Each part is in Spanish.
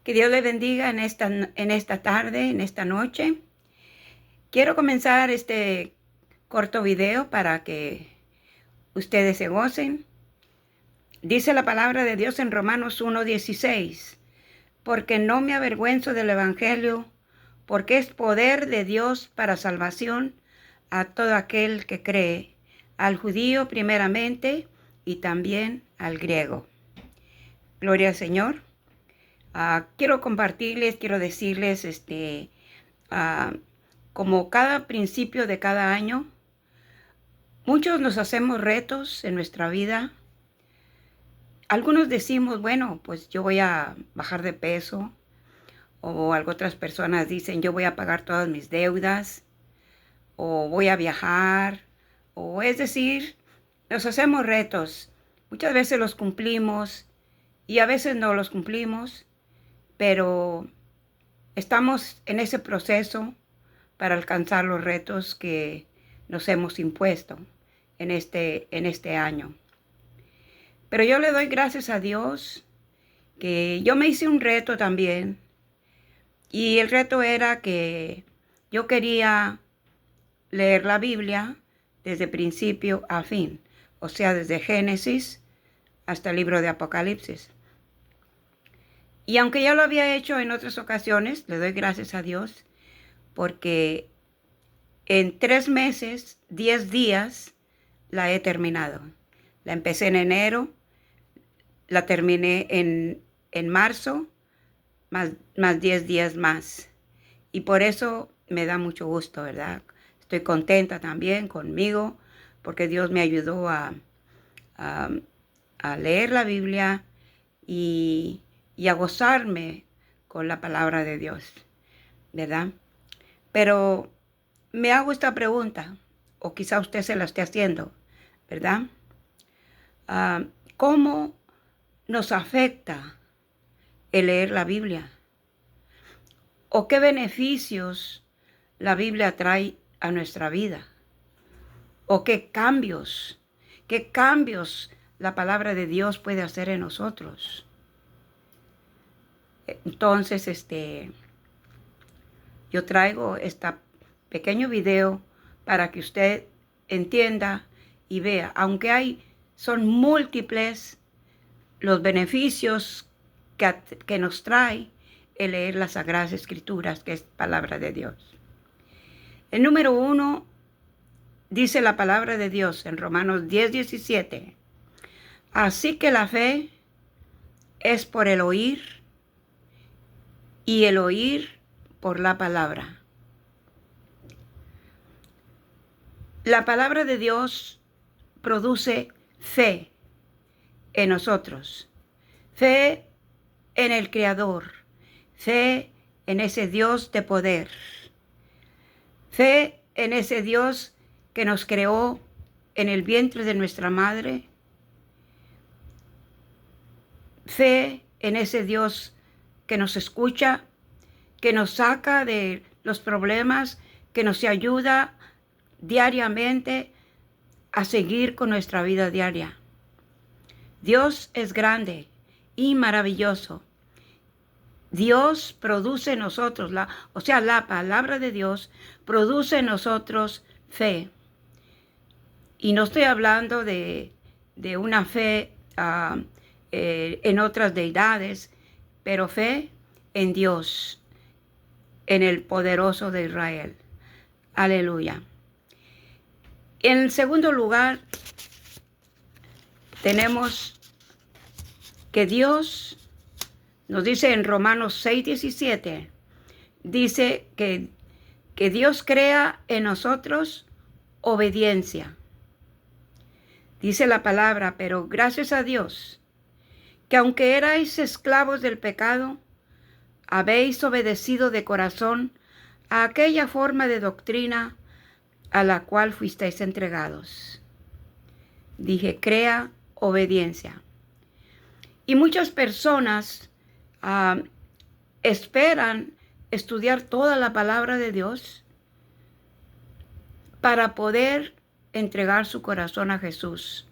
Que Dios le bendiga en esta tarde, en esta noche. Quiero comenzar este corto video para que ustedes se gocen. Dice la palabra de Dios en Romanos 1:16, porque no me avergüenzo del Evangelio, porque es poder de Dios para salvación a todo aquel que cree, al judío primeramente y también al griego. Gloria al Señor. Quiero compartirles, quiero decirles, ah, como cada principio de cada año, muchos nos hacemos retos en nuestra vida. Algunos decimos, bueno, pues yo voy a bajar de peso, o otras personas dicen, yo voy a pagar todas mis deudas, o voy a viajar, o es decir, nos hacemos retos. Muchas veces los cumplimos y a veces no los cumplimos, pero estamos en ese proceso para alcanzar los retos que nos hemos impuesto en este año. Pero yo le doy gracias a Dios que yo me hice un reto también, y el reto era que yo quería leer la Biblia desde principio a fin, o sea, desde Génesis hasta el libro de Apocalipsis. Y aunque ya lo había hecho en otras ocasiones, le doy gracias a Dios porque en 3 meses, 10 días, la he terminado. La empecé en enero, la terminé en marzo, más 10 días más. Y por eso me da mucho gusto, ¿verdad? Estoy contenta también conmigo porque Dios me ayudó a, a leer la Biblia y a gozarme con la palabra de Dios, ¿verdad? Pero me hago esta pregunta, o quizá usted se la esté haciendo, ¿verdad? Ah, ¿Cómo nos afecta el leer la Biblia? ¿O qué beneficios la Biblia trae a nuestra vida? ¿O qué cambios la palabra de Dios puede hacer en nosotros? Entonces, yo traigo este pequeño video para que usted entienda y vea, aunque son múltiples los beneficios que nos trae el leer las Sagradas Escrituras, que es palabra de Dios. El número 1 dice la palabra de Dios en Romanos 10:17. Así que la fe es por el oír y el oír por la palabra. La palabra de Dios produce fe en nosotros, fe en el Creador, fe en ese Dios de poder, fe en ese Dios que nos creó en el vientre de nuestra madre, fe en ese Dios que nos escucha, que nos saca de los problemas, que nos ayuda diariamente a seguir con nuestra vida diaria. Dios es grande y maravilloso. Dios produce en nosotros, la palabra de Dios produce en nosotros fe. Y no estoy hablando de una fe en otras deidades, pero fe en Dios, en el poderoso de Israel. Aleluya. En segundo lugar, tenemos que Dios nos dice en Romanos 6:17, dice que Dios crea en nosotros obediencia. Dice la palabra, pero gracias a Dios, que aunque erais esclavos del pecado, habéis obedecido de corazón a aquella forma de doctrina a la cual fuisteis entregados. Dije, crea obediencia. Y muchas personas esperan estudiar toda la palabra de Dios para poder entregar su corazón a Jesús.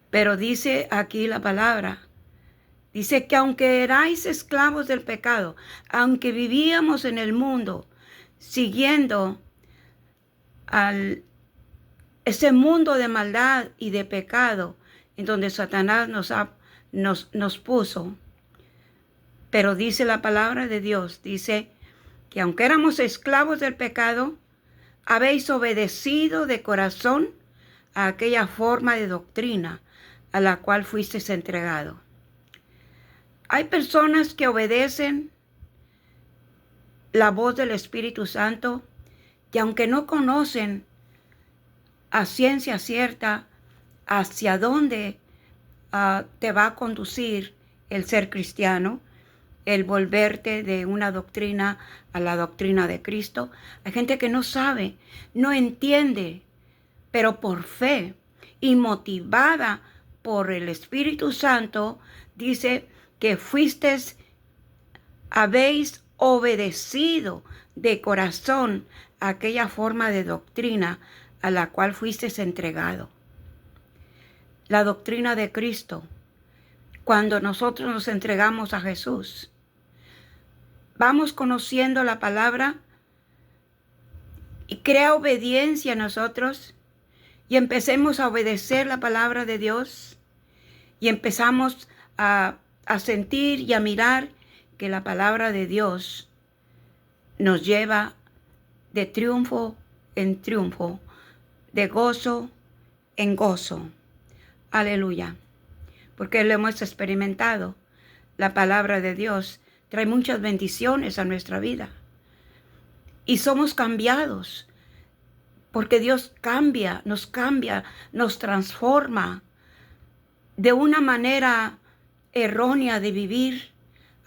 Pero dice aquí la palabra, Dice que aunque erais esclavos del pecado, aunque vivíamos en el mundo, siguiendo ese mundo de maldad y de pecado en donde Satanás nos puso. Pero dice la palabra de Dios, dice que aunque éramos esclavos del pecado, habéis obedecido de corazón a aquella forma de doctrina a la cual fuisteis entregado. Hay personas que obedecen la voz del Espíritu Santo y aunque no conocen a ciencia cierta hacia dónde te va a conducir el ser cristiano, el volverte de una doctrina a la doctrina de Cristo. Hay gente que no sabe, no entiende, pero por fe y motivada por el Espíritu Santo, dice que habéis obedecido de corazón a aquella forma de doctrina a la cual fuisteis entregado. La doctrina de Cristo. Cuando nosotros nos entregamos a Jesús, vamos conociendo la palabra y crea obediencia en nosotros y empecemos a obedecer la palabra de Dios y empezamos a sentir y a mirar que la palabra de Dios nos lleva de triunfo en triunfo, de gozo en gozo. Aleluya. Porque lo hemos experimentado. La palabra de Dios trae muchas bendiciones a nuestra vida. Y somos cambiados. Porque Dios cambia, nos transforma de una manera errónea de vivir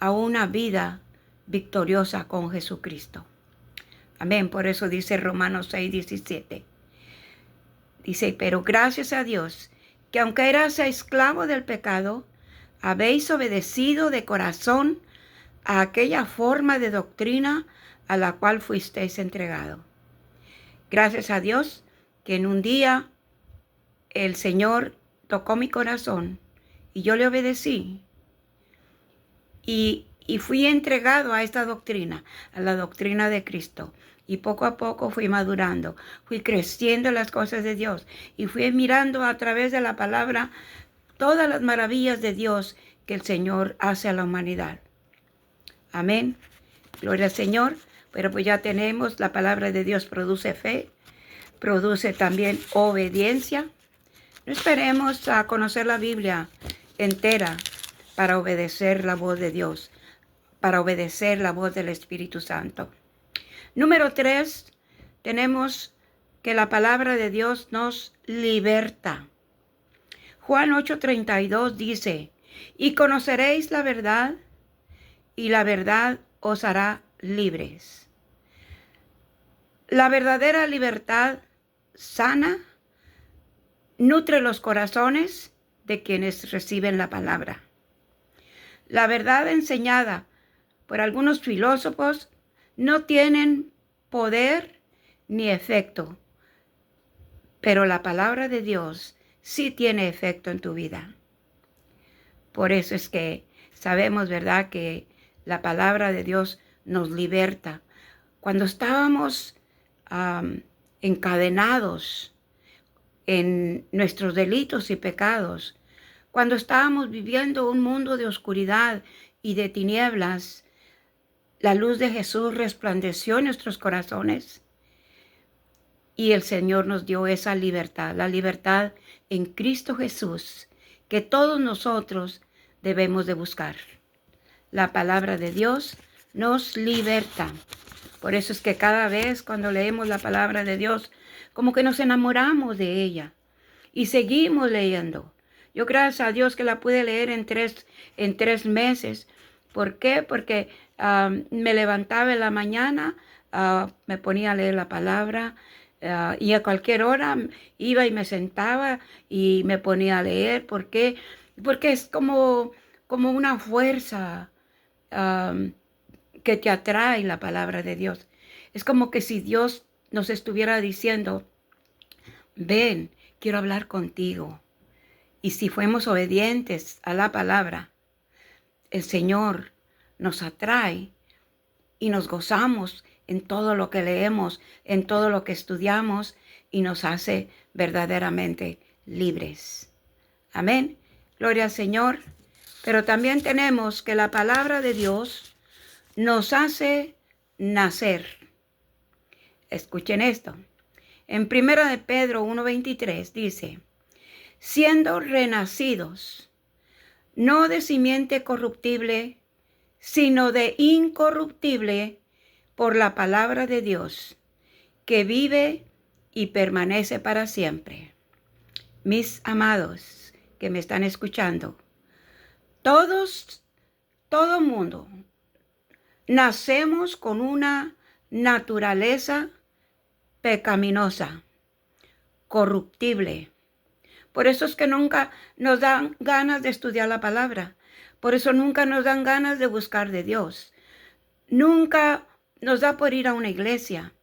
a una vida victoriosa con Jesucristo. Amén. Por eso dice Romanos 6:17. Dice, pero gracias a Dios, que aunque eras esclavo del pecado, habéis obedecido de corazón a aquella forma de doctrina a la cual fuisteis entregado. Gracias a Dios que en un día el Señor tocó mi corazón y yo le obedecí y fui entregado a esta doctrina, a la doctrina de Cristo. Y poco a poco fui madurando, fui creciendo en las cosas de Dios y fui mirando a través de la palabra todas las maravillas de Dios que el Señor hace a la humanidad. Amén. Gloria al Señor. Pero pues ya tenemos, la palabra de Dios produce fe, produce también obediencia. No esperemos a conocer la Biblia entera para obedecer la voz de Dios, para obedecer la voz del Espíritu Santo. Número 3, tenemos que la palabra de Dios nos liberta. Juan 8:32 dice, y conoceréis la verdad, y la verdad os hará libres. La verdadera libertad sana nutre los corazones de quienes reciben la palabra. La verdad enseñada por algunos filósofos no tienen poder ni efecto, pero la palabra de Dios sí tiene efecto en tu vida. Por eso es que sabemos, ¿verdad?, que la palabra de Dios nos liberta. Cuando estábamos encadenados en nuestros delitos y pecados, cuando estábamos viviendo un mundo de oscuridad y de tinieblas, la luz de Jesús resplandeció en nuestros corazones y el Señor nos dio esa libertad, la libertad en Cristo Jesús, que todos nosotros debemos de buscar. La palabra de Dios nos liberta. Por eso es que cada vez cuando leemos la palabra de Dios, como que nos enamoramos de ella y seguimos leyendo. Yo gracias a Dios que la pude leer en tres meses. ¿Por qué? Porque me levantaba en la mañana, me ponía a leer la palabra y a cualquier hora iba y me sentaba y me ponía a leer. ¿Por qué? Porque es como una fuerza que te atrae la palabra de Dios. Es como que si Dios nos estuviera diciendo, ven, quiero hablar contigo. Y si fuimos obedientes a la palabra, el Señor nos atrae y nos gozamos en todo lo que leemos, en todo lo que estudiamos y nos hace verdaderamente libres. Amén. Gloria al Señor. Pero también tenemos que la palabra de Dios nos hace nacer. Escuchen esto. En 1 de Pedro 1:23 dice, siendo renacidos, no de simiente corruptible, sino de incorruptible, por la palabra de Dios, que vive y permanece para siempre. Mis amados que me están escuchando, todo mundo, nacemos con una naturaleza pecaminosa, corruptible. Por eso es que nunca nos dan ganas de estudiar la palabra. Por eso nunca nos dan ganas de buscar de Dios. Nunca nos da por ir a una iglesia.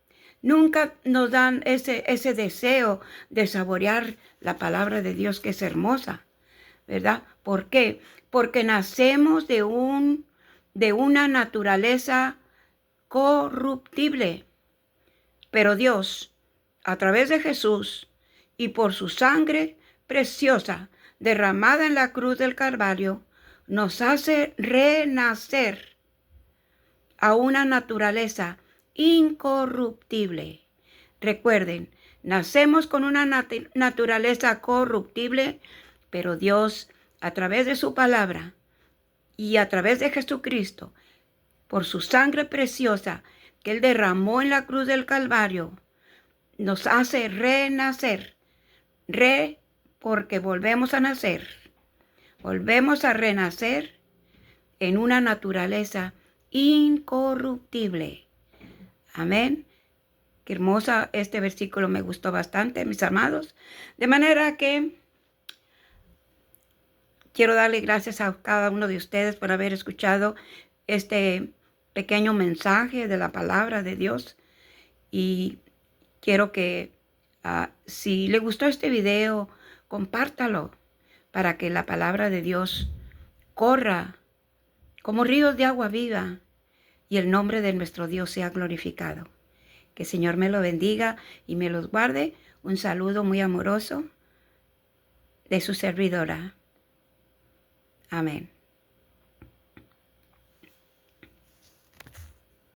Nunca nos dan ese deseo de saborear la palabra de Dios, que es hermosa, ¿verdad? ¿Por qué? Porque nacemos de una naturaleza corruptible. Pero Dios, a través de Jesús y por su sangre preciosa derramada en la cruz del Calvario, nos hace renacer a una naturaleza incorruptible. Recuerden, nacemos con una naturaleza corruptible, pero Dios, a través de su palabra y a través de Jesucristo, por su sangre preciosa que Él derramó en la cruz del Calvario, nos hace renacer. Porque volvemos a nacer. Volvemos a renacer en una naturaleza incorruptible. Amén. Qué hermosa, este versículo me gustó bastante, mis amados. De manera que quiero darle gracias a cada uno de ustedes por haber escuchado este pequeño mensaje de la palabra de Dios. Y quiero que si le gustó este video, compártalo para que la palabra de Dios corra como ríos de agua viva y el nombre de nuestro Dios sea glorificado. Que el Señor me lo bendiga y me los guarde. Un saludo muy amoroso de su servidora. Amén.